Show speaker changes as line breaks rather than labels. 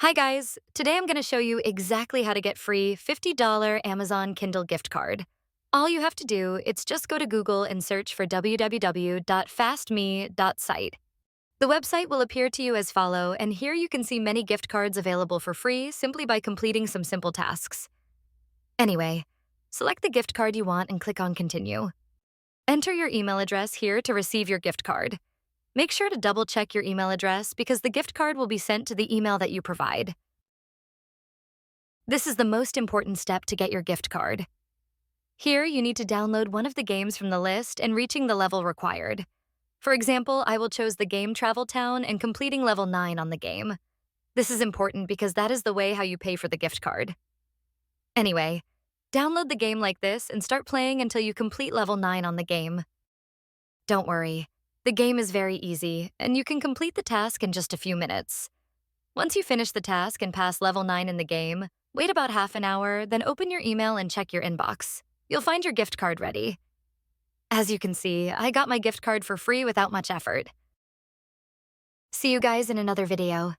Hi guys, today I'm going to show you exactly how to get free $50 Amazon Kindle gift card. All you have to do is just go to Google and search for www.fastme.site. The website will appear to you as follow, and here you can see many gift cards available for free simply by completing some simple tasks. Anyway, select the gift card you want and click on Continue. Enter your email address here to receive your gift card. Make sure to double check your email address because the gift card will be sent to the email that you provide. This is the most important step to get your gift card. Here, you need to download one of the games from the list and reaching the level required. For example, I will choose the game Travel Town and completing level 9 on the game. This is important because that is the way how you pay for the gift card. Anyway, download the game like this and start playing until you complete level 9 on the game. Don't worry, the game is very easy, and you can complete the task in just a few minutes. Once you finish the task and pass level 9 in the game, wait about half an hour, then open your email and check your inbox. You'll find your gift card ready. As you can see, I got my gift card for free without much effort. See you guys in another video.